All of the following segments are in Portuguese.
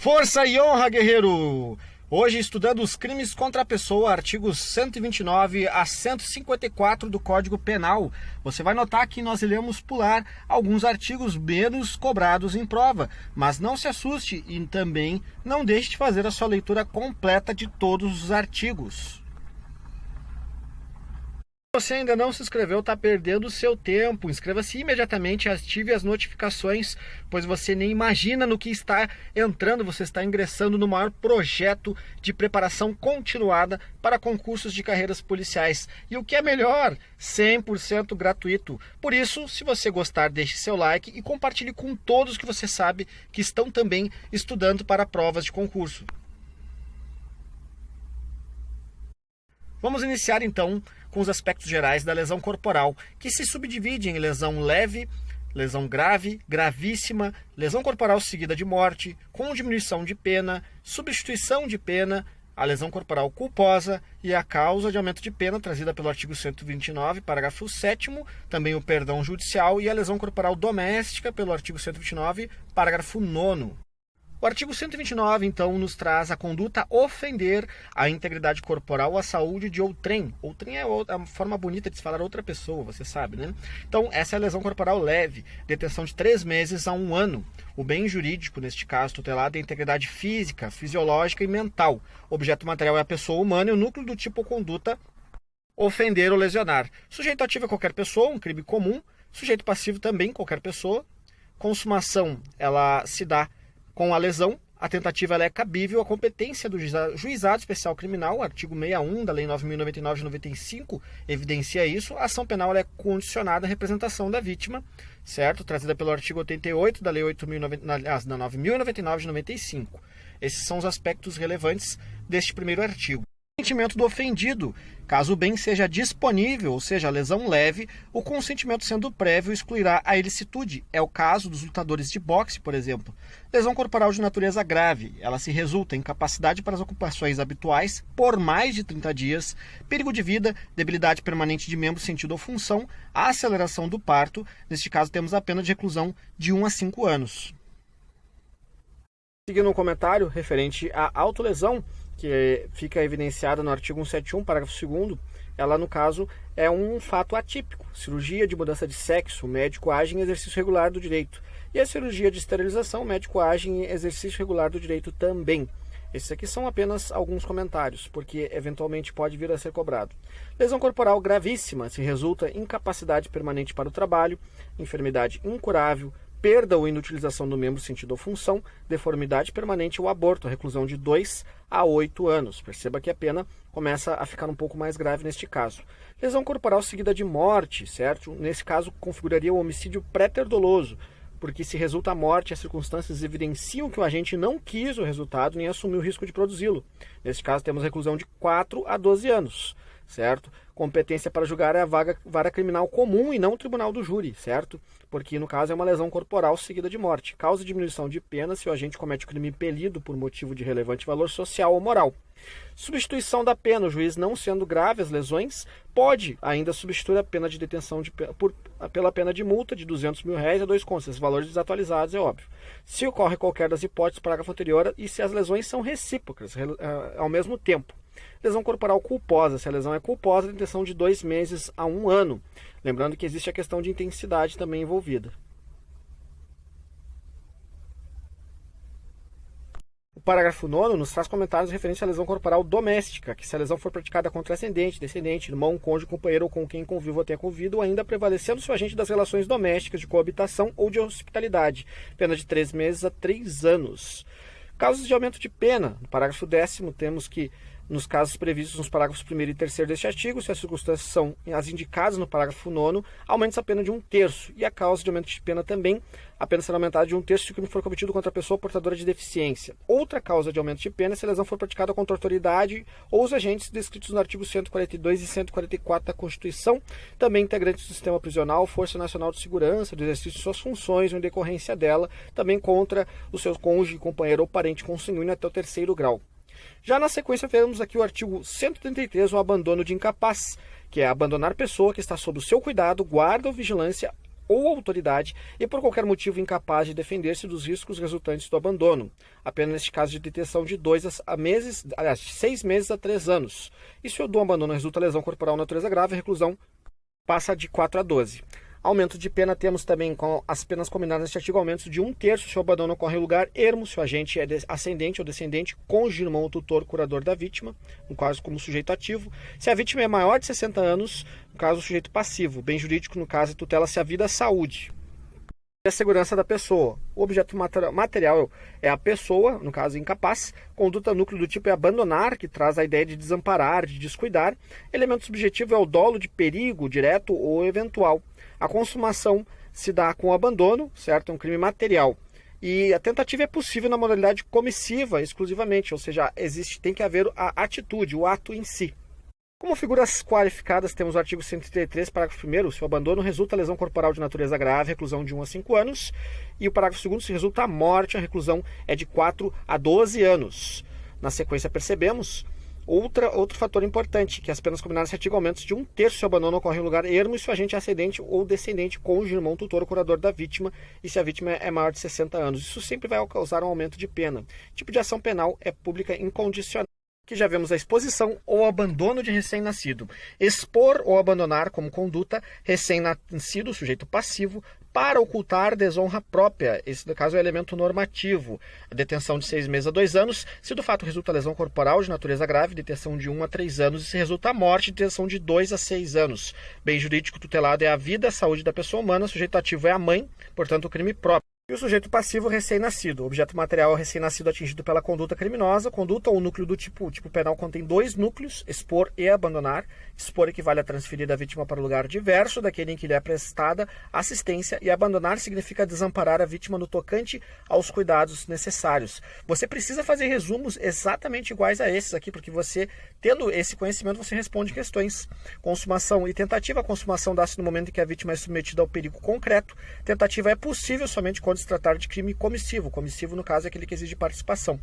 Força e honra, guerreiro! Hoje estudando os crimes contra a pessoa, artigos 129 a 154 do Código Penal. Você vai notar que nós iremos pular alguns artigos menos cobrados em prova, mas não se assuste e também não deixe de fazer a sua leitura completa de todos os artigos. Se você ainda não se inscreveu, está perdendo o seu tempo. Inscreva-se imediatamente e ative as notificações, pois você nem imagina no que está entrando. Você está ingressando no maior projeto de preparação continuada para concursos de carreiras policiais. E o que é melhor, 100% gratuito. Por isso, se você gostar, deixe seu like e compartilhe com todos que você sabe que estão também estudando para provas de concurso. Vamos iniciar então com os aspectos gerais da lesão corporal, que se subdivide em lesão leve, lesão grave, gravíssima, lesão corporal seguida de morte, com diminuição de pena, substituição de pena, a lesão corporal culposa e a causa de aumento de pena trazida pelo artigo 129, parágrafo 7º, também o perdão judicial e a lesão corporal doméstica pelo artigo 129, parágrafo 9º. O artigo 129, então, nos traz a conduta ofender a integridade corporal ou a saúde de outrem. Outrem é a forma bonita de se falar outra pessoa, você sabe, né? Então, essa é a lesão corporal leve, detenção de 3 meses a 1 ano. O bem jurídico, neste caso, tutelado é a integridade física, fisiológica e mental. O objeto material é a pessoa humana e o núcleo do tipo ou conduta ofender ou lesionar. Sujeito ativo é qualquer pessoa, um crime comum. Sujeito passivo também, qualquer pessoa. Consumação, ela se dá com a lesão, a tentativa ela é cabível à competência do Juizado Especial Criminal, artigo 61 da Lei 9.099 de 95, evidencia isso. A ação penal ela é condicionada à representação da vítima, certo? Trazida pelo artigo 88 da Lei 9.099 de 95. Esses são os aspectos relevantes deste primeiro artigo. Consentimento do ofendido. Caso o bem seja disponível, ou seja, a lesão leve, o consentimento sendo prévio excluirá a ilicitude. É o caso dos lutadores de boxe, por exemplo. Lesão corporal de natureza grave. Ela se resulta em incapacidade para as ocupações habituais por mais de 30 dias, perigo de vida, debilidade permanente de membro, sentido ou função, aceleração do parto. Neste caso, temos a pena de reclusão de 1 a 5 anos. Seguindo um comentário referente à autolesão, que fica evidenciada no artigo 171, parágrafo 2º, ela, no caso, é um fato atípico. Cirurgia de mudança de sexo, o médico age em exercício regular do direito. E a cirurgia de esterilização, o médico age em exercício regular do direito também. Esses aqui são apenas alguns comentários, porque eventualmente pode vir a ser cobrado. Lesão corporal gravíssima, se resulta em incapacidade permanente para o trabalho, enfermidade incurável, perda ou inutilização do membro, sentido ou função, deformidade permanente ou aborto, reclusão de 2 a 8 anos. Perceba que a pena começa a ficar um pouco mais grave neste caso. Lesão corporal seguida de morte, certo? Nesse caso, configuraria o homicídio pré-doloso, porque se resulta a morte, as circunstâncias evidenciam que o agente não quis o resultado nem assumiu o risco de produzi-lo. Neste caso, temos reclusão de 4 a 12 anos. Certo? Competência para julgar é a vara criminal comum e não o tribunal do júri, certo? Porque, no caso, é uma lesão corporal seguida de morte. Causa diminuição de pena se o agente comete o crime impelido por motivo de relevante valor social ou moral. Substituição da pena. O juiz, não sendo grave as lesões, pode ainda substituir a pena de detenção pela pena de multa de R$200 mil a 2 contos. Esses valores desatualizados, é óbvio. Se ocorre qualquer das hipóteses do parágrafo anterior e se as lesões são recíprocas ao mesmo tempo. Lesão corporal culposa. Se a lesão é culposa, detenção de 2 meses a 1 ano. Lembrando que existe a questão de intensidade também envolvida. O parágrafo 9º nos traz comentários referentes à lesão corporal doméstica, que se a lesão for praticada contra ascendente, descendente, irmão, cônjuge, companheiro ou com quem convive ou tenha convido, ou ainda prevalecendo-se o agente das relações domésticas, de coabitação ou de hospitalidade. Pena de 3 meses a 3 anos. Casos de aumento de pena. No parágrafo 10º temos que, nos casos previstos nos parágrafos 1º e 3º deste artigo, se as circunstâncias são as indicadas no parágrafo 9º, aumenta-se a pena de 1/3. E a causa de aumento de pena também, a pena será aumentada de 1/3 se o crime for cometido contra a pessoa portadora de deficiência. Outra causa de aumento de pena é se a lesão for praticada contra a autoridade ou os agentes descritos no artigo 142 e 144 da Constituição, também integrantes do sistema prisional, Força Nacional de Segurança, do exercício de suas funções ou em decorrência dela, também contra o seu cônjuge, companheiro ou parente consanguíneo até o 3º grau. Já na sequência, vemos aqui o artigo 133, o abandono de incapaz, que é abandonar pessoa que está sob o seu cuidado, guarda ou vigilância ou autoridade e por qualquer motivo incapaz de defender-se dos riscos resultantes do abandono. A pena neste caso de detenção de 6 meses a 3 anos. E se o do abandono resulta lesão corporal de natureza grave, a reclusão passa de 4 a 12. Aumento de pena temos também com as penas combinadas neste artigo, aumento de 1/3 se o abandono ocorre em lugar ermo, se o agente é ascendente ou descendente, cônjuge, irmão ou tutor, curador da vítima, no caso como sujeito ativo. Se a vítima é maior de 60 anos, no caso sujeito passivo. Bem jurídico, no caso, tutela-se a vida e a saúde. E a segurança da pessoa. O objeto material é a pessoa, no caso incapaz. Conduta núcleo do tipo é abandonar, que traz a ideia de desamparar, de descuidar. Elemento subjetivo é o dolo de perigo, direto ou eventual. A consumação se dá com o abandono, certo? É um crime material. E a tentativa é possível na modalidade comissiva exclusivamente, ou seja, tem que haver a atitude, o ato em si. Como figuras qualificadas, temos o artigo 133, parágrafo 1º, se o abandono resulta lesão corporal de natureza grave, reclusão de 1 a 5 anos. E o parágrafo 2º, se resulta a morte, a reclusão é de 4 a 12 anos. Na sequência, percebemos outro fator importante, que as penas combinadas nesse artigo aumentam de 1/3 se o abandono ocorre em lugar ermo e se o agente é ascendente ou descendente, cônjuge, irmão, tutor ou curador da vítima, e se a vítima é maior de 60 anos. Isso sempre vai causar um aumento de pena. O tipo de ação penal é pública incondicional. Que já vemos a exposição ou abandono de recém-nascido. Expor ou abandonar como conduta recém-nascido, sujeito passivo, para ocultar desonra própria. Esse, no caso, é o elemento normativo. A detenção de 6 meses a 2 anos. Se do fato resulta lesão corporal de natureza grave, detenção de 1 a 3 anos. E se resulta a morte, detenção de 2 a 6 anos. Bem jurídico tutelado é a vida, a saúde da pessoa humana. O sujeito ativo é a mãe, portanto, o crime próprio. E o sujeito passivo recém-nascido. O objeto material é o recém-nascido atingido pela conduta criminosa. Conduta ou núcleo do tipo penal contém 2 núcleos, expor e abandonar. Expor equivale a transferir a vítima para o lugar diverso daquele em que lhe é prestada assistência, e abandonar significa desamparar a vítima no tocante aos cuidados necessários. Você precisa fazer resumos exatamente iguais a esses aqui, porque você, tendo esse conhecimento, você responde questões. Consumação e tentativa. A consumação dá-se no momento em que a vítima é submetida ao perigo concreto. Tentativa é possível somente quando se tratar de crime comissivo. Comissivo, no caso, é aquele que exige participação.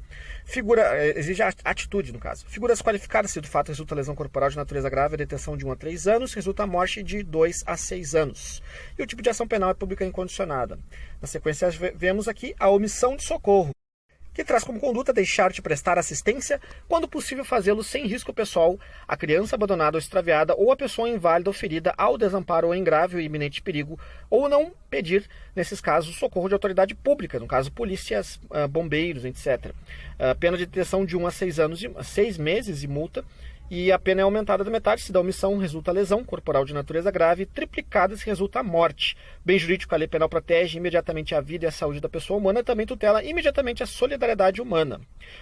Exige atitude, no caso. Figuras qualificadas, se do fato resulta lesão corporal de natureza grave, a detenção de 1 a 3 anos, resulta a morte de 2 a 6 anos. E o tipo de ação penal é pública incondicionada. Na sequência, vemos aqui a omissão de socorro, que traz como conduta deixar de prestar assistência, quando possível fazê-lo sem risco pessoal, a criança abandonada ou extraviada ou a pessoa inválida ou ferida ao desamparo ou em grave ou iminente perigo, ou não pedir, nesses casos, socorro de autoridade pública, no caso polícias, bombeiros, etc. Pena de detenção de 1 a 6 anos, 6 meses e multa. E a pena é aumentada da metade se da omissão resulta lesão corporal de natureza grave, triplicada se resulta a morte. Bem jurídico, a lei penal protege imediatamente a vida e a saúde da pessoa humana, também tutela imediatamente a solidariedade humana.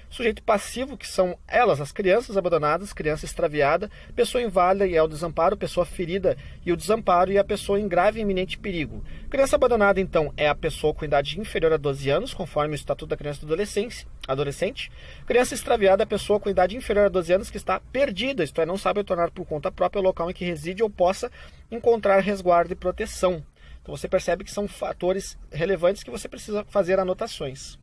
Sujeito passivo, que são elas, as crianças abandonadas, criança extraviada, pessoa inválida e é o desamparo, pessoa ferida e o desamparo, e a pessoa em grave e iminente perigo. Criança abandonada, então, é a pessoa com idade inferior a 12 anos, conforme o Estatuto da Criança e do Adolescente. Criança extraviada é a pessoa com idade inferior a 12 anos que está perdida, isto é, não sabe retornar por conta própria ao local em que reside ou possa encontrar resguardo e proteção. Então você percebe que são fatores relevantes que você precisa fazer anotações.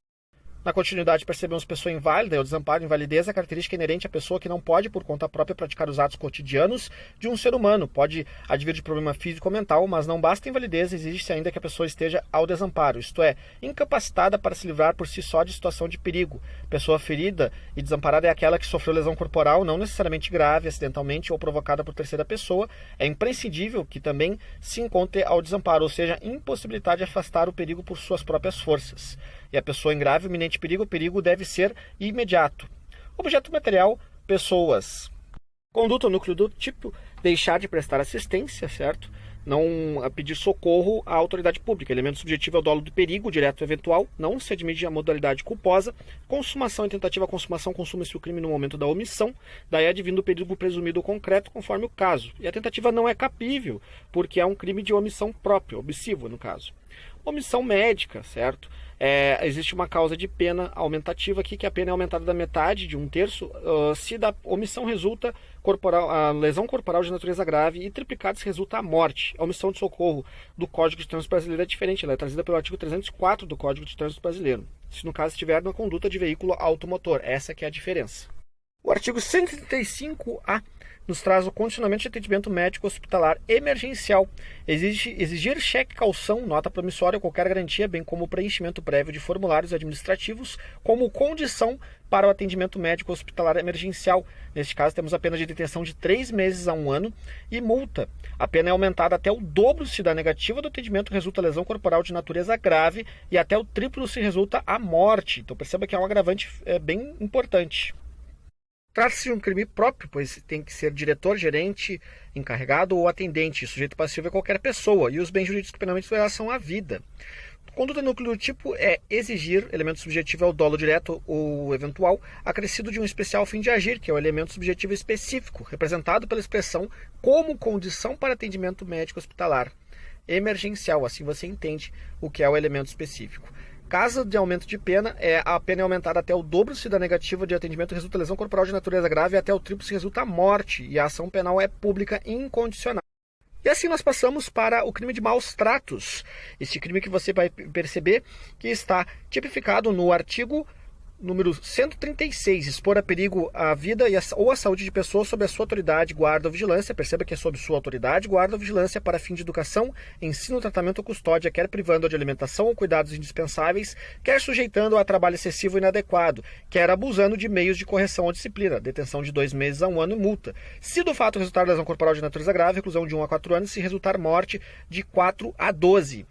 Na continuidade, percebemos pessoa inválida, o desamparo e invalidez, a característica inerente à pessoa que não pode, por conta própria, praticar os atos cotidianos de um ser humano. Pode advir de problema físico ou mental, mas não basta a invalidez, exige-se ainda que a pessoa esteja ao desamparo, isto é, incapacitada para se livrar por si só de situação de perigo. Pessoa ferida e desamparada é aquela que sofreu lesão corporal, não necessariamente grave, acidentalmente ou provocada por terceira pessoa. É imprescindível que também se encontre ao desamparo, ou seja, impossibilidade de afastar o perigo por suas próprias forças. E a pessoa em grave ou iminente perigo, o perigo deve ser imediato. Objeto material, pessoas. Conduta, núcleo do tipo, deixar de prestar assistência, certo? Não pedir socorro à autoridade pública. Elemento subjetivo é o dolo do perigo, direto ou eventual. Não se admite a modalidade culposa. Consumação e tentativa. Consumação consuma-se o crime no momento da omissão. Daí advindo o perigo presumido ou concreto, conforme o caso. E a tentativa não é capível, porque é um crime de omissão própria, omissivo no caso. Omissão médica, certo? Existe uma causa de pena aumentativa aqui, que a pena é aumentada da metade, de 1/3, se da omissão resulta a lesão corporal de natureza grave, e triplicada se resulta a morte. A omissão de socorro do Código de Trânsito Brasileiro é diferente, ela é trazida pelo artigo 304 do Código de Trânsito Brasileiro, se no caso estiver na conduta de veículo automotor. Essa que é a diferença. O artigo 135A nos traz o condicionamento de atendimento médico hospitalar emergencial. Exigir cheque calção, nota promissória ou qualquer garantia, bem como o preenchimento prévio de formulários administrativos como condição para o atendimento médico hospitalar emergencial. Neste caso, temos a pena de detenção de 3 meses a 1 ano e multa. A pena é aumentada até o dobro se da negativa do atendimento resulta lesão corporal de natureza grave e até o triplo se resulta a morte. Então perceba que é um agravante bem importante. Trata-se de um crime próprio, pois tem que ser diretor, gerente, encarregado ou atendente. O sujeito passivo é qualquer pessoa e os bens jurídicos penalmente são a vida. Conduta núcleo do tipo é exigir, elemento subjetivo é o dolo direto ou eventual, acrescido de um especial fim de agir, que é o elemento subjetivo específico, representado pela expressão como condição para atendimento médico hospitalar emergencial. Assim você entende o que é o elemento específico. Caso de aumento de pena, a pena é aumentada até o dobro se da negativa de atendimento resulta lesão corporal de natureza grave e até o triplo se resulta a morte, e a ação penal é pública e incondicional. E assim nós passamos para o crime de maus tratos. Este crime que você vai perceber que está tipificado no artigo número 136, expor a perigo a vida ou a saúde de pessoas sob a sua autoridade, guarda ou vigilância. Perceba que é sob sua autoridade, guarda ou vigilância para fim de educação, ensino, tratamento ou custódia, quer privando de alimentação ou cuidados indispensáveis, quer sujeitando a trabalho excessivo ou inadequado, quer abusando de meios de correção ou disciplina, detenção de 2 meses a 1 ano e multa. Se do fato resultar lesão corporal de natureza grave, reclusão de 1 a 4 anos, se resultar morte, de 4 a 12.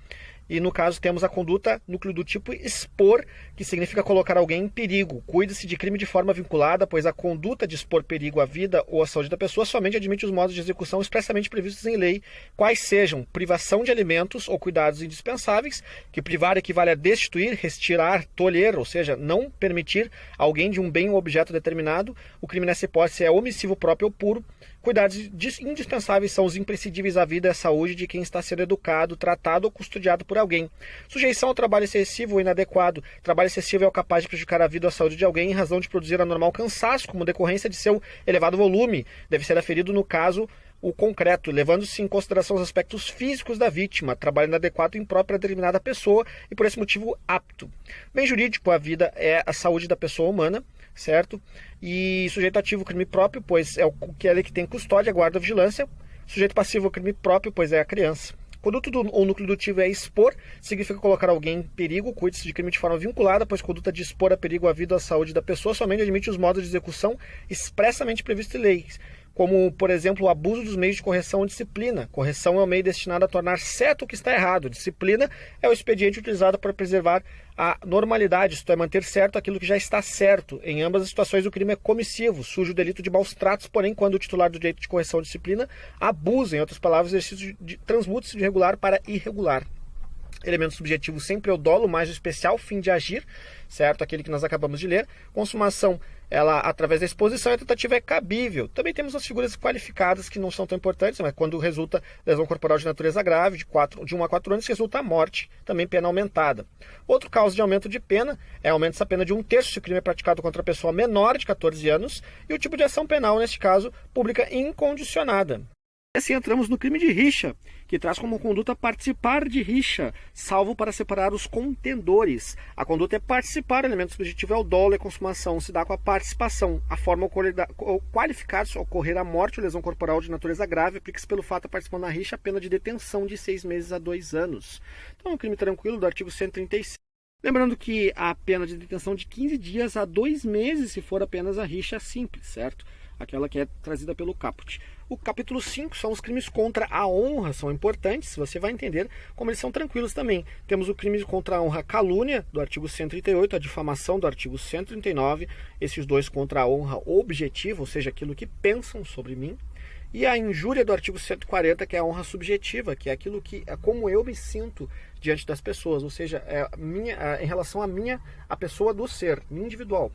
E no caso temos a conduta núcleo do tipo expor, que significa colocar alguém em perigo. Cuide-se de crime de forma vinculada, pois a conduta de expor perigo à vida ou à saúde da pessoa somente admite os modos de execução expressamente previstos em lei, quais sejam privação de alimentos ou cuidados indispensáveis, que privar equivale a destituir, retirar, tolher, ou seja, não permitir alguém de um bem ou objeto determinado. O crime nessa hipótese é omissivo próprio ou puro. Cuidados indispensáveis são os imprescindíveis à vida e à saúde de quem está sendo educado, tratado ou custodiado por alguém. Sujeição ao trabalho excessivo ou inadequado. Trabalho excessivo é o capaz de prejudicar a vida ou a saúde de alguém em razão de produzir anormal cansaço, como decorrência de seu elevado volume. Deve ser aferido, no caso, o concreto, levando-se em consideração os aspectos físicos da vítima, trabalho inadequado em própria determinada pessoa e, por esse motivo, apto. Bem jurídico, a vida é a saúde da pessoa humana, certo? E sujeito ativo, crime próprio, pois é aquele que tem custódia, guarda ou vigilância. Sujeito passivo, crime próprio, pois é a criança. Conduta ou núcleo dedutivo é expor, significa colocar alguém em perigo, cuide-se de crime de forma vinculada, pois conduta de expor a perigo a vida ou a saúde da pessoa somente admite os modos de execução expressamente previstos em leis, como, por exemplo, o abuso dos meios de correção ou disciplina. Correção é o meio destinado a tornar certo o que está errado. Disciplina é o expediente utilizado para preservar a normalidade, isto é, manter certo aquilo que já está certo. Em ambas as situações, o crime é comissivo, surge o delito de maus tratos, porém, quando o titular do direito de correção ou disciplina abusa, em outras palavras, o exercício transmuta-se de regular para irregular. Elemento subjetivo sempre é o dolo, mais o especial fim de agir, certo? Aquele que nós acabamos de ler. Consumação, ela através da exposição, a tentativa é cabível. Também temos as figuras qualificadas que não são tão importantes, mas quando resulta lesão corporal de natureza grave, de 1 a 4 anos, resulta a morte, também pena aumentada. Outro caso de aumento de pena é aumento essa pena de 1/3 se o crime é praticado contra a pessoa menor de 14 anos, e o tipo de ação penal, neste caso, pública incondicionada. E assim entramos no crime de rixa, que traz como conduta participar de rixa, salvo para separar os contendores. A conduta é participar, o elemento subjetivo é o dolo e a consumação se dá com a participação. A forma qualificada se ocorrer a morte ou lesão corporal de natureza grave, aplica-se pelo fato de participar na rixa a pena de detenção de 6 meses a 2 anos. Então é um crime tranquilo do artigo 136. Lembrando que a pena de detenção de 15 dias a 2 meses se for apenas a rixa simples, certo? Aquela que é trazida pelo caput. O capítulo 5 são os crimes contra a honra, são importantes, você vai entender como eles são tranquilos também. Temos o crime contra a honra calúnia, do artigo 138, a difamação do artigo 139, esses dois contra a honra objetiva, ou seja, aquilo que pensam sobre mim, e a injúria do artigo 140, que é a honra subjetiva, que é aquilo que é como eu me sinto diante das pessoas, ou seja, em relação a pessoa do ser, individual.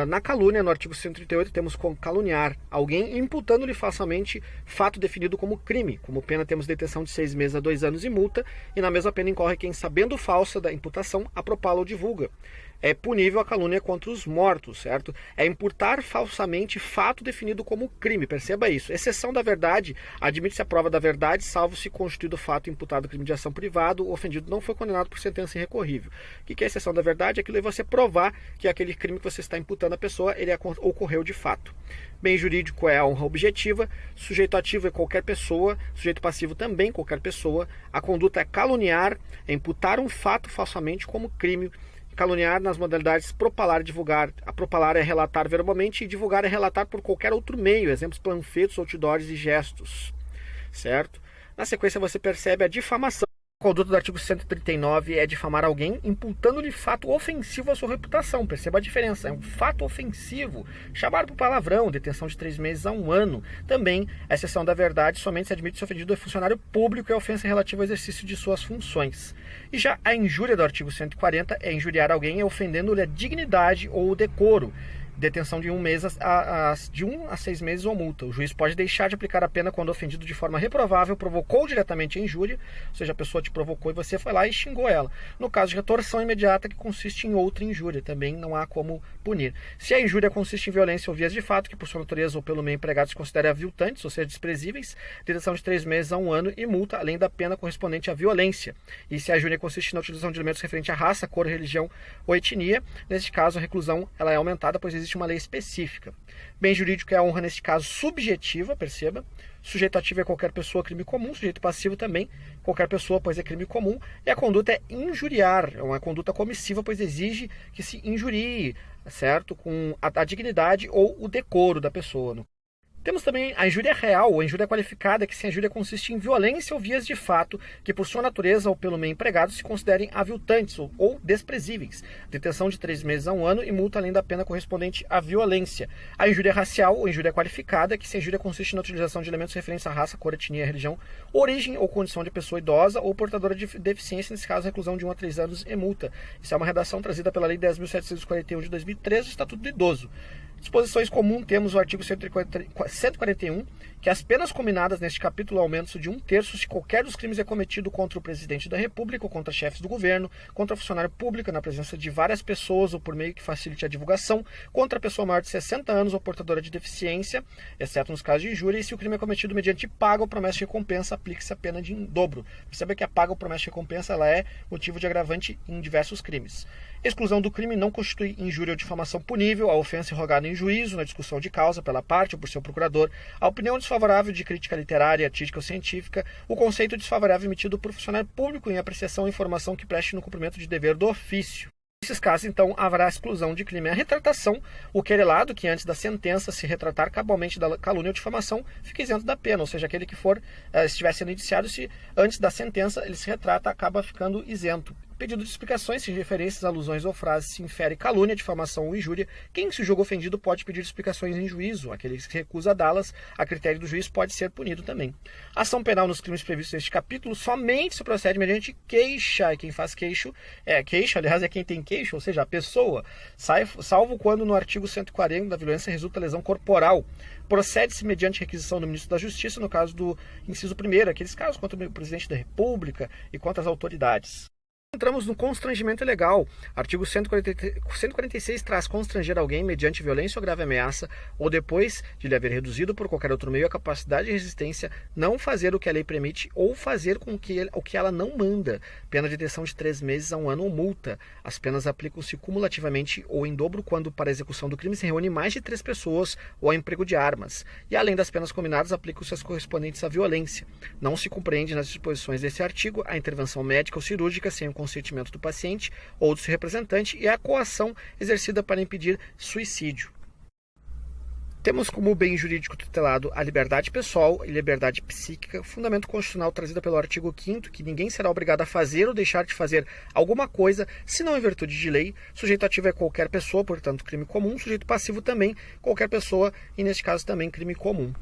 Na calúnia, no artigo 138, temos caluniar alguém imputando-lhe falsamente fato definido como crime. Como pena temos detenção de 6 meses a 2 anos e multa, e na mesma pena incorre quem, sabendo falsa da imputação, apropala ou divulga. é punível a calúnia contra os mortos, certo? É imputar falsamente fato definido como crime, perceba isso. Exceção da verdade, admite-se a prova da verdade, salvo se constituído fato imputado crime de ação privada, o ofendido não foi condenado por sentença irrecorrível. O que é a exceção da verdade? Aquilo é você provar que aquele crime que você está imputando à pessoa, ele ocorreu de fato. Bem jurídico é a honra objetiva, sujeito ativo é qualquer pessoa, sujeito passivo também qualquer pessoa, a conduta é caluniar, é imputar um fato falsamente como crime. Caluniar nas modalidades propalar e divulgar. A propalar é relatar verbalmente e divulgar é relatar por qualquer outro meio, exemplos panfletos, outdoors e gestos, certo? Na sequência você percebe a difamação. A conduta do artigo 139 é difamar alguém imputando-lhe fato ofensivo à sua reputação. Perceba a diferença, é um fato ofensivo. Chamar por palavrão, detenção de 3 meses a 1 ano. Também, a exceção da verdade, somente se admite se ofendido é funcionário público e a ofensa relativa ao exercício de suas funções. E já a injúria do artigo 140 é injuriar alguém ofendendo-lhe a dignidade ou o decoro. Detenção de 1 mês de 1 a 6 meses ou multa. O juiz pode deixar de aplicar a pena quando o ofendido de forma reprovável provocou diretamente a injúria, ou seja, a pessoa te provocou e você foi lá e xingou ela. No caso de retorção imediata, que consiste em outra injúria, também não há como punir. Se a injúria consiste em violência ou vias de fato, que por sua natureza ou pelo meio empregado se considera aviltantes, ou seja, desprezíveis, detenção de 3 meses a 1 ano e multa, além da pena correspondente à violência. E se a injúria consiste na utilização de elementos referentes à raça, cor, religião ou etnia, neste caso a reclusão ela é aumentada, pois existe uma lei específica. Bem jurídico é a honra, neste caso, subjetiva, perceba. Sujeito ativo é qualquer pessoa, crime comum. Sujeito passivo também, qualquer pessoa, pois é crime comum. E a conduta é injuriar, é uma conduta comissiva, pois exige que se injurie, certo? Com a dignidade ou o decoro da pessoa. Temos também a injúria real, ou injúria qualificada, que se a injúria consiste em violência ou vias de fato, que por sua natureza ou pelo meio empregado se considerem aviltantes ou desprezíveis. Detenção de 3 meses a 1 ano e multa além da pena correspondente à violência. A injúria racial, ou injúria qualificada, que se a injúria consiste na utilização de elementos referentes à raça, cor, etnia, religião, origem ou condição de pessoa idosa ou portadora de deficiência, nesse caso, reclusão de 1 a 3 anos e multa. Isso é uma redação trazida pela Lei 10.741 de 2013, o Estatuto do Idoso. Disposições comuns, temos o artigo 141, que as penas combinadas neste capítulo aumentam de 1/3 se qualquer dos crimes é cometido contra o presidente da República ou contra chefes do governo, contra funcionário público na presença de várias pessoas ou por meio que facilite a divulgação, contra a pessoa maior de 60 anos ou portadora de deficiência, exceto nos casos de injúria, e se o crime é cometido mediante paga ou promessa de recompensa, aplique-se a pena em dobro. Perceba que a paga ou promessa de recompensa ela é motivo de agravante em diversos crimes. Exclusão do crime não constitui injúria ou difamação punível, a ofensa irrogada em juízo, na discussão de causa, pela parte ou por seu procurador, a opinião desfavorável de crítica literária, artística ou científica, o conceito desfavorável emitido por funcionário público em apreciação ou informação que preste no cumprimento de dever do ofício. Nesses casos, então, haverá exclusão de crime. A retratação, o querelado que antes da sentença se retratar cabalmente da calúnia ou difamação, fica isento da pena, ou seja, aquele que estiver sendo indiciado, se antes da sentença ele se retrata, acaba ficando isento. Pedido de explicações, se referências, alusões ou frases se infere calúnia, difamação ou injúria, quem se julga ofendido pode pedir explicações em juízo. Aquele que se recusa a dá-las, a critério do juiz, pode ser punido também. Ação penal nos crimes previstos neste capítulo somente se procede mediante queixa. E quem faz queixa, aliás, é quem tem queixa, ou seja, a pessoa, salvo quando no artigo 140 da violência resulta lesão corporal. Procede-se mediante requisição do ministro da Justiça, no caso do inciso 1º, aqueles casos contra o presidente da República e contra as autoridades. Entramos no constrangimento ilegal. Artigo 146 traz constranger alguém mediante violência ou grave ameaça, ou depois de lhe haver reduzido por qualquer outro meio a capacidade de resistência, não fazer o que a lei permite ou fazer com o que ela não manda. Pena de detenção de 3 meses a 1 ano ou multa. As penas aplicam-se cumulativamente ou em dobro quando para a execução do crime se reúne mais de 3 pessoas ou ao emprego de armas. E além das penas combinadas, aplicam-se as correspondentes à violência. Não se compreende nas disposições desse artigo a intervenção médica ou cirúrgica sem o consentimento do paciente ou do seu representante e a coação exercida para impedir suicídio. Temos como bem jurídico tutelado a liberdade pessoal e liberdade psíquica, fundamento constitucional trazida pelo artigo 5º, que ninguém será obrigado a fazer ou deixar de fazer alguma coisa, se não em virtude de lei. Sujeito ativo é qualquer pessoa, portanto crime comum. Sujeito passivo também, qualquer pessoa, e neste caso também crime comum.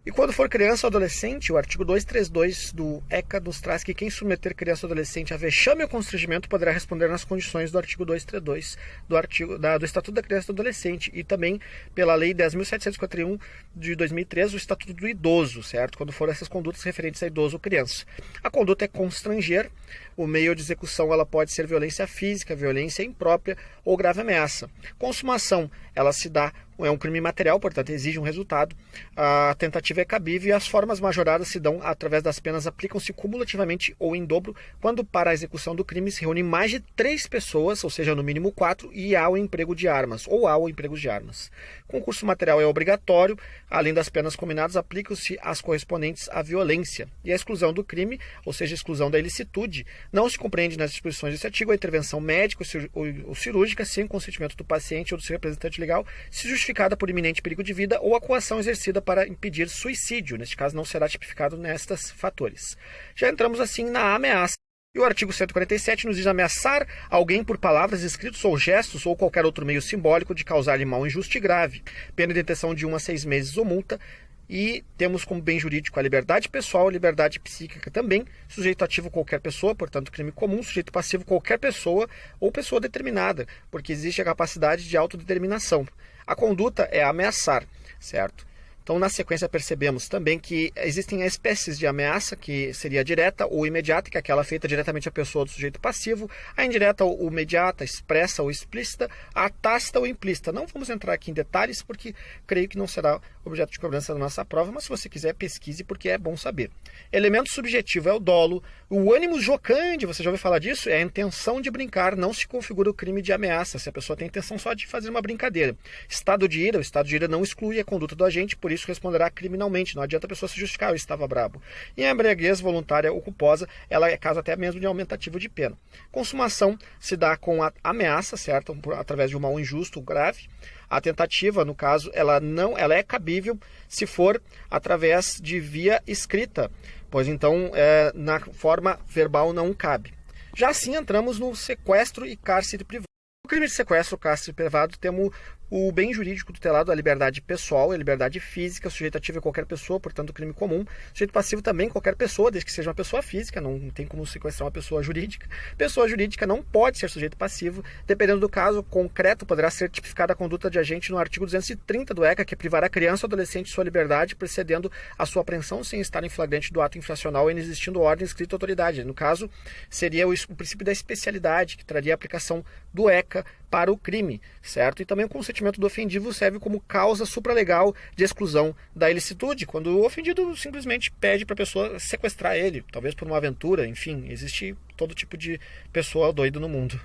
E quando for criança ou adolescente, o artigo 232 do ECA nos traz que quem submeter criança ou adolescente a vexame ou constrangimento poderá responder nas condições do artigo 232 do Estatuto da Criança e do Adolescente e também pela Lei 10.751 de 2003, o Estatuto do Idoso, certo? Quando for essas condutas referentes a idoso ou criança. A conduta é constranger, o meio de execução ela pode ser violência física, violência imprópria ou grave ameaça. Consumação, ela se dá, é um crime material, portanto exige um resultado. A tentativa é cabível e as formas majoradas se dão através das penas, aplicam-se cumulativamente ou em dobro, quando para a execução do crime se reúne mais de 3 pessoas, ou seja, no mínimo 4, e há o emprego de armas, ou há o emprego de armas. Concurso material é obrigatório, além das penas combinadas, aplicam-se as correspondentes à violência. E a exclusão do crime, ou seja, a exclusão da ilicitude, não se compreende nas disposições desse artigo a intervenção médica ou cirúrgica sem consentimento do paciente ou do seu representante legal, se justificada por iminente perigo de vida ou a coação exercida para impedir suicídio. Neste caso, não será tipificado nestes fatores. Já entramos assim na ameaça. E o artigo 147 nos diz ameaçar alguém por palavras, escritos ou gestos ou qualquer outro meio simbólico de causar-lhe mal injusto e grave. Pena de detenção de 1 a 6 meses ou multa. E temos como bem jurídico a liberdade pessoal, a liberdade psíquica também, sujeito ativo qualquer pessoa, portanto crime comum, sujeito passivo qualquer pessoa ou pessoa determinada, porque existe a capacidade de autodeterminação. A conduta é ameaçar, certo? Então, na sequência, percebemos também que existem espécies de ameaça, que seria a direta ou imediata, que é aquela feita diretamente à pessoa do sujeito passivo, a indireta ou imediata, expressa ou explícita, a tácita ou implícita. Não vamos entrar aqui em detalhes, porque creio que não será objeto de cobrança da nossa prova, mas se você quiser, pesquise, porque é bom saber. Elemento subjetivo é o dolo. O ânimo jocandi, você já ouviu falar disso? É a intenção de brincar, não se configura o crime de ameaça, se a pessoa tem a intenção só de fazer uma brincadeira. Estado de ira, o estado de ira não exclui a conduta do agente, por isso responderá criminalmente, não adianta a pessoa se justificar, eu estava brabo. E a embriaguez voluntária ou culposa, ela é caso até mesmo de aumentativo de pena. Consumação se dá com a ameaça, certo? Através de um mal injusto, grave. A tentativa, no caso, ela é cabível se for através de via escrita, pois então na forma verbal não cabe. Já assim entramos no sequestro e cárcere privado. No crime de sequestro ou cárcere privado temos o bem jurídico tutelado a liberdade pessoal e a liberdade física, sujeito ativo é qualquer pessoa, portanto crime comum. Sujeito passivo também qualquer pessoa, desde que seja uma pessoa física, não tem como sequestrar uma pessoa jurídica. Pessoa jurídica não pode ser sujeito passivo, dependendo do caso concreto, poderá ser tipificada a conduta de agente no artigo 230 do ECA, que privará criança ou adolescente de sua liberdade, precedendo a sua apreensão sem estar em flagrante do ato infracional e inexistindo ordem escrita autoridade. No caso, seria o princípio da especialidade, que traria a aplicação do ECA para o crime, certo? E também o consentimento do ofendido serve como causa supralegal de exclusão da ilicitude, quando o ofendido simplesmente pede para a pessoa sequestrar ele, talvez por uma aventura, enfim, existe todo tipo de pessoa doida no mundo.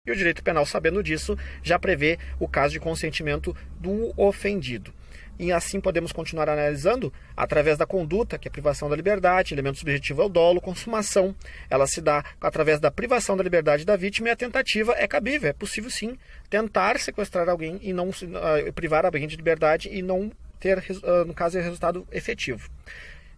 E o direito penal, sabendo disso, já prevê o caso de consentimento do ofendido. E assim podemos continuar analisando através da conduta, que é a privação da liberdade, elemento subjetivo é o dolo, consumação, ela se dá através da privação da liberdade da vítima e a tentativa é cabível, é possível sim tentar sequestrar alguém e não privar alguém de liberdade e não ter, no caso, resultado efetivo.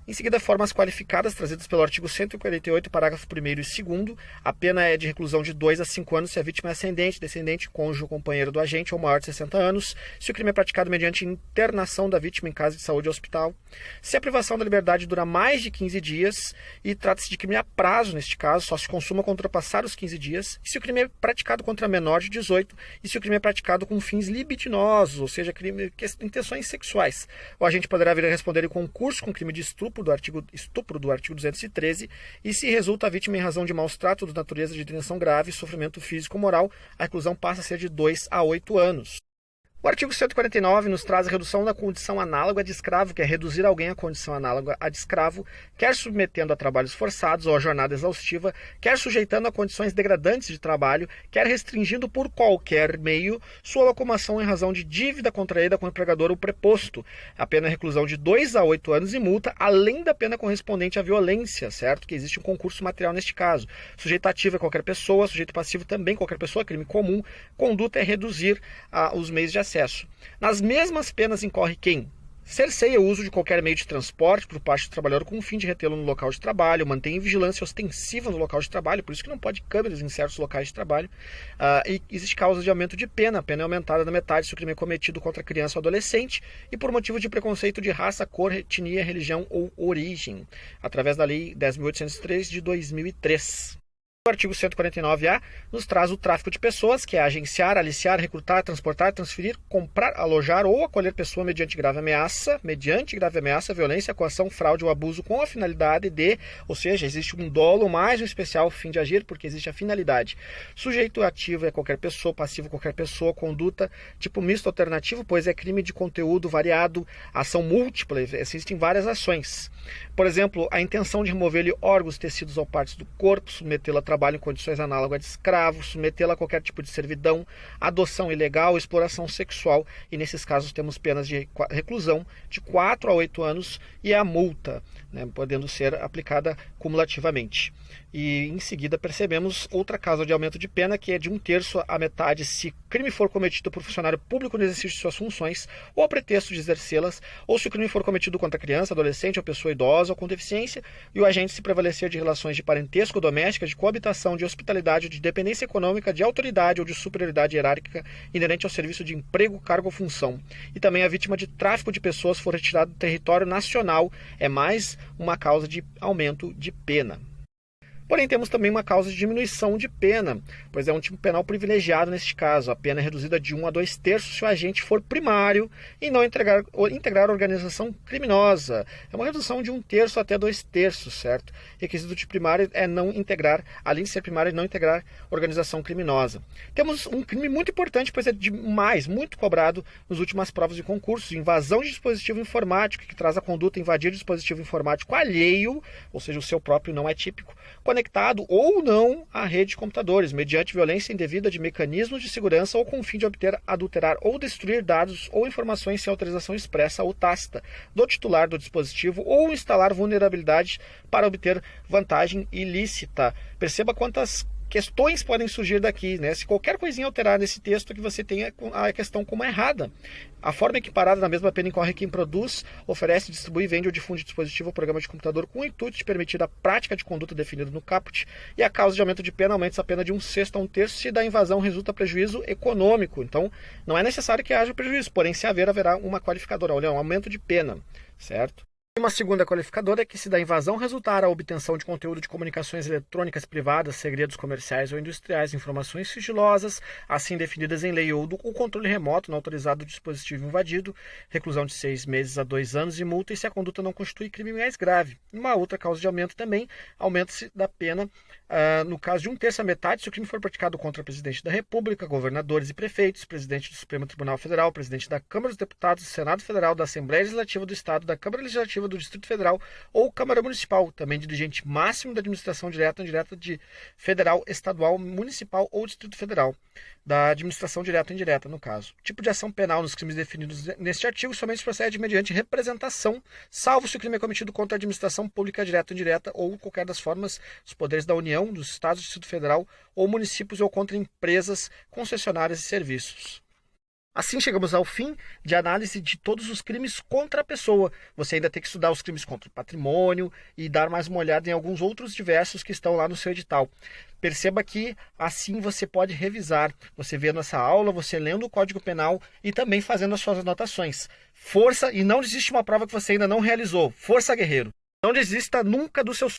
Em seguida, formas qualificadas trazidas pelo artigo 148, parágrafo 1º e 2º. A pena é de reclusão de 2 a 5 anos se a vítima é ascendente, descendente, cônjuge ou companheiro do agente ou maior de 60 anos, se o crime é praticado mediante internação da vítima em casa de saúde ou hospital, se a privação da liberdade dura mais de 15 dias e trata-se de crime a prazo, neste caso, só se consuma quando ultrapassar os 15 dias, e se o crime é praticado contra menor de 18 e se o crime é praticado com fins libidinosos, ou seja, intenções sexuais. O agente poderá vir a responder em concurso com crime de estupro do artigo 213, e se resulta a vítima em razão de maus tratos de natureza de detenção grave, sofrimento físico ou moral, a reclusão passa a ser de 2 a 8 anos. O artigo 149 nos traz a redução da condição análoga de escravo, que é reduzir alguém à condição análoga à de escravo, quer submetendo a trabalhos forçados ou a jornada exaustiva, quer sujeitando a condições degradantes de trabalho, quer restringindo por qualquer meio sua locomoção em razão de dívida contraída com o empregador ou preposto. A pena é reclusão de 2 a 8 anos e multa, além da pena correspondente à violência, certo? Que existe um concurso material neste caso. Sujeito ativo é qualquer pessoa, sujeito passivo também qualquer pessoa, crime comum. Conduta é reduzir os meios de acesso. Nas mesmas penas incorre quem? Cerceia o uso de qualquer meio de transporte por parte do trabalhador com o fim de retê-lo no local de trabalho, mantém vigilância ostensiva no local de trabalho, por isso que não pode câmeras em certos locais de trabalho, e existe causa de aumento de pena, a pena é aumentada na metade se o crime é cometido contra criança ou adolescente e por motivo de preconceito de raça, cor, etnia, religião ou origem, através da Lei 10.803 de 2003. O artigo 149-A nos traz o tráfico de pessoas, que é agenciar, aliciar, recrutar, transportar, transferir, comprar, alojar ou acolher pessoa mediante grave ameaça, violência, coação, fraude ou abuso com a finalidade de, ou seja, existe um dolo mais um especial fim de agir, porque existe a finalidade. Sujeito ativo é qualquer pessoa, passivo qualquer pessoa, conduta tipo misto alternativo, pois é crime de conteúdo variado, ação múltipla, existem várias ações. Por exemplo, a intenção de remover-lhe órgãos, tecidos ou partes do corpo, submetê-la a trabalho em condições análogas de escravo, submetê-la a qualquer tipo de servidão, adoção ilegal, exploração sexual, e nesses casos temos penas de reclusão de 4 a 8 anos e a multa, podendo ser aplicada cumulativamente. E em seguida percebemos outra causa de aumento de pena, que é de 1/3 a metade se o crime for cometido por funcionário público no exercício de suas funções ou a pretexto de exercê-las, ou se o crime for cometido contra criança, adolescente ou pessoa idosa ou com deficiência e o agente se prevalecer de relações de parentesco, doméstica, de coabitação, de hospitalidade, de dependência econômica, de autoridade ou de superioridade hierárquica inerente ao serviço de emprego, cargo ou função. E também a vítima de tráfico de pessoas for retirada do território nacional, é mais uma causa de aumento de pena. Porém, temos também uma causa de diminuição de pena, pois é um tipo penal privilegiado neste caso. A pena é reduzida de 1 a 2/3 se o agente for primário e não integrar a organização criminosa. É uma redução de 1/3 até 2/3, certo? Requisito de primário é não integrar, além de ser primário, não integrar organização criminosa. Temos um crime muito importante, pois é muito cobrado nas últimas provas de concurso, invasão de dispositivo informático, que traz a conduta invadir dispositivo informático alheio, ou seja, o seu próprio não é típico, conectado ou não à rede de computadores, mediante violência indevida de mecanismos de segurança ou com o fim de obter, adulterar ou destruir dados ou informações sem autorização expressa ou tácita do titular do dispositivo ou instalar vulnerabilidade para obter vantagem ilícita. Perceba quantas questões podem surgir daqui, Se qualquer coisinha alterar nesse texto, que você tenha a questão como errada. A forma equiparada na mesma pena incorre quem produz, oferece, distribui, vende ou difunde dispositivo ou programa de computador com o intuito de permitir a prática de conduta definida no caput, e a causa de aumento de pena aumenta essa pena de 1/6 a 1/3 se da invasão resulta prejuízo econômico. Então, não é necessário que haja prejuízo, porém, se haver, haverá uma qualificadora, um aumento de pena, certo? Uma segunda qualificadora é que se da invasão resultar a obtenção de conteúdo de comunicações eletrônicas privadas, segredos comerciais ou industriais, informações sigilosas, assim definidas em lei, ou o controle remoto não autorizado do dispositivo invadido, reclusão de 6 meses a 2 anos e multa, e se a conduta não constitui crime mais grave. Uma outra causa de aumento também, aumenta-se da pena no caso de 1/3 a metade se o crime for praticado contra o presidente da República, governadores e prefeitos, presidente do Supremo Tribunal Federal, presidente da Câmara dos Deputados, do Senado Federal, da Assembleia Legislativa do Estado, da Câmara Legislativa do Distrito Federal ou Câmara Municipal, também dirigente máximo da administração direta ou indireta de federal, estadual, municipal ou Distrito Federal, da administração direta ou indireta, no caso. O tipo de ação penal nos crimes definidos neste artigo somente procede mediante representação, salvo se o crime é cometido contra a administração pública direta ou indireta ou qualquer das formas dos poderes da União, dos Estados, do Distrito Federal ou municípios, ou contra empresas, concessionárias e serviços. Assim chegamos ao fim de análise de todos os crimes contra a pessoa. Você ainda tem que estudar os crimes contra o patrimônio e dar mais uma olhada em alguns outros diversos que estão lá no seu edital. Perceba que assim você pode revisar, você vendo essa aula, você lendo o Código Penal e também fazendo as suas anotações. Força, e não desiste uma prova que você ainda não realizou. Força, guerreiro! Não desista nunca dos seus